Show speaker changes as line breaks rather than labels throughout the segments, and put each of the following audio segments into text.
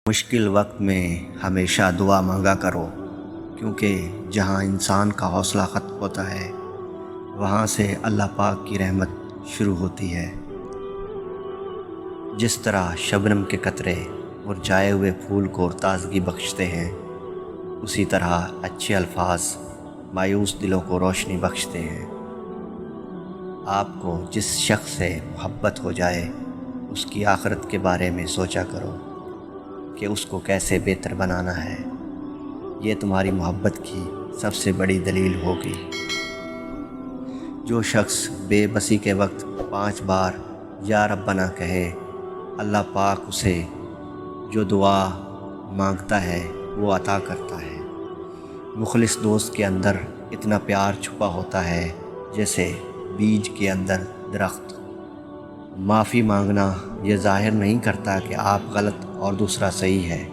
مشکل وقت میں ہمیشہ دعا مانگا کرو، کیونکہ جہاں انسان کا حوصلہ ختم ہوتا ہے وہاں سے اللہ پاک کی رحمت شروع ہوتی ہے۔ جس طرح شبنم کے قطرے مرجھائے ہوئے پھول کو تازگی بخشتے ہیں، اسی طرح اچھے الفاظ مایوس دلوں کو روشنی بخشتے ہیں۔ آپ کو جس شخص سے محبت ہو جائے اس کی آخرت کے بارے میں سوچا کرو کہ اس کو کیسے بہتر بنانا ہے۔ یہ تمہاری محبت کی سب سے بڑی دلیل ہوگی۔ جو شخص بے بسی کے وقت 5 بار یا ربنا کہے، اللہ پاک اسے جو دعا مانگتا ہے وہ عطا کرتا ہے۔ مخلص دوست کے اندر اتنا پیار چھپا ہوتا ہے جیسے بیج کے اندر درخت۔ معافی مانگنا یہ ظاہر نہیں کرتا کہ آپ غلط اور دوسرا صحیح ہے،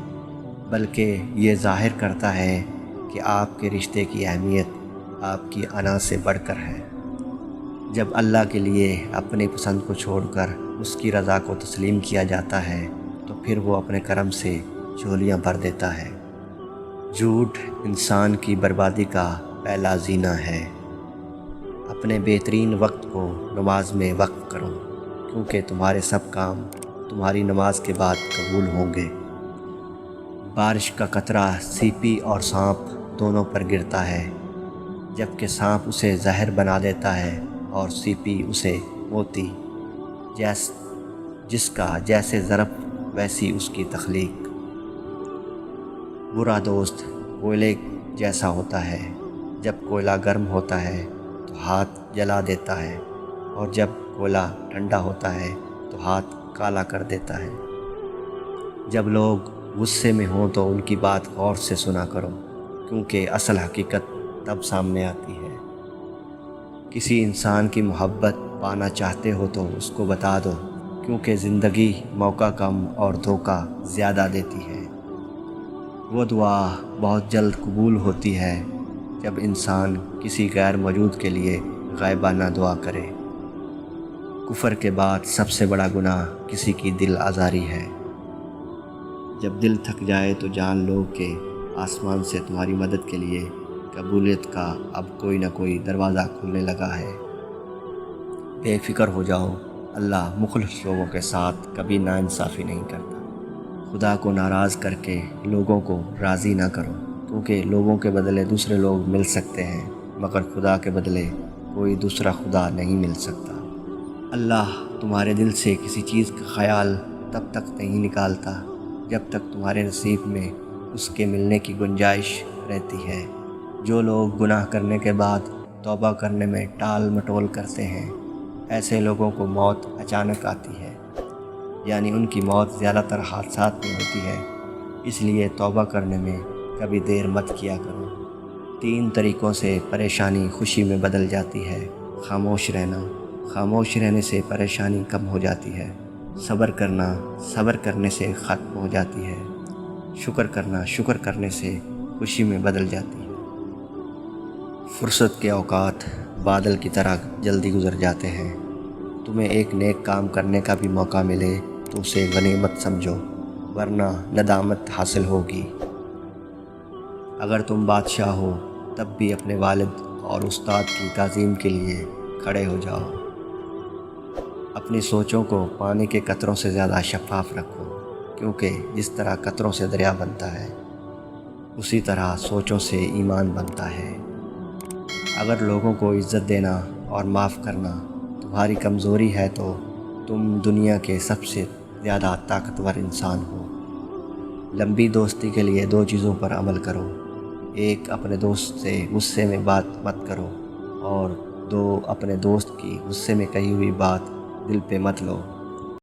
بلکہ یہ ظاہر کرتا ہے کہ آپ کے رشتے کی اہمیت آپ کی انا سے بڑھ کر ہے۔ جب اللہ کے لیے اپنی پسند کو چھوڑ کر اس کی رضا کو تسلیم کیا جاتا ہے تو پھر وہ اپنے کرم سے جھولیاں بھر دیتا ہے۔ جھوٹ انسان کی بربادی کا پہلا زینہ ہے۔ اپنے بہترین وقت کو نماز میں وقف کرو، کیونکہ تمہارے سب کام تمہاری نماز کے بعد قبول ہوں گے۔ بارش کا قطرہ سیپی اور سانپ دونوں پر گرتا ہے، جبکہ سانپ اسے زہر بنا دیتا ہے اور سیپی اسے موتی۔ جس کا جیسے ضرب ویسی اس کی تخلیق۔ برا دوست کوئلے جیسا ہوتا ہے، جب کوئلہ گرم ہوتا ہے تو ہاتھ جلا دیتا ہے، اور جب کوئلہ ٹھنڈا ہوتا ہے تو ہاتھ کالا کر دیتا ہے۔ جب لوگ غصے میں ہوں تو ان کی بات غور سے سنا کرو، کیونکہ اصل حقیقت تب سامنے آتی ہے۔ کسی انسان کی محبت پانا چاہتے ہو تو اس کو بتا دو، کیونکہ زندگی موقع کم اور دھوکہ زیادہ دیتی ہے۔ وہ دعا بہت جلد قبول ہوتی ہے جب انسان کسی غیر موجود کے لیے غائبانہ دعا کرے۔ کفر کے بعد سب سے بڑا گناہ کسی کی دل آزاری ہے۔ جب دل تھک جائے تو جان لو کہ آسمان سے تمہاری مدد کے لیے قبولیت کا اب کوئی نہ کوئی دروازہ کھلنے لگا ہے۔ بے فکر ہو جاؤ، اللہ مخلص لوگوں کے ساتھ کبھی ناانصافی نہیں کرتا۔ خدا کو ناراض کر کے لوگوں کو راضی نہ کرو، کیونکہ لوگوں کے بدلے دوسرے لوگ مل سکتے ہیں، مگر خدا کے بدلے کوئی دوسرا خدا نہیں مل سکتا۔ اللہ تمہارے دل سے کسی چیز کا خیال تب تک نہیں نکالتا جب تک تمہارے نصیب میں اس کے ملنے کی گنجائش رہتی ہے۔ جو لوگ گناہ کرنے کے بعد توبہ کرنے میں ٹال مٹول کرتے ہیں، ایسے لوگوں کو موت اچانک آتی ہے، یعنی ان کی موت زیادہ تر حادثات میں ہوتی ہے۔ اس لیے توبہ کرنے میں کبھی دیر مت کیا کرو۔ 3 طریقوں سے پریشانی خوشی میں بدل جاتی ہے۔ خاموش رہنا، خاموش رہنے سے پریشانی کم ہو جاتی ہے۔ صبر کرنا، صبر کرنے سے ختم ہو جاتی ہے۔ شکر کرنا، شکر کرنے سے خوشی میں بدل جاتی ہے۔ فرصت کے اوقات بادل کی طرح جلدی گزر جاتے ہیں۔ تمہیں ایک نیک کام کرنے کا بھی موقع ملے تو اسے غنیمت سمجھو، ورنہ ندامت حاصل ہوگی۔ اگر تم بادشاہ ہو تب بھی اپنے والد اور استاد کی تعظیم کے لیے کھڑے ہو جاؤ۔ اپنی سوچوں کو پانی کے قطروں سے زیادہ شفاف رکھو، کیونکہ جس طرح قطروں سے دریا بنتا ہے اسی طرح سوچوں سے ایمان بنتا ہے۔ اگر لوگوں کو عزت دینا اور معاف کرنا تمہاری کمزوری ہے تو تم دنیا کے سب سے زیادہ طاقتور انسان ہو۔ لمبی دوستی کے لیے 2 چیزوں پر عمل کرو۔ 1، اپنے دوست سے غصے میں بات مت کرو، اور 2، اپنے دوست کی غصے میں کہی ہوئی بات دل پہ مت لو۔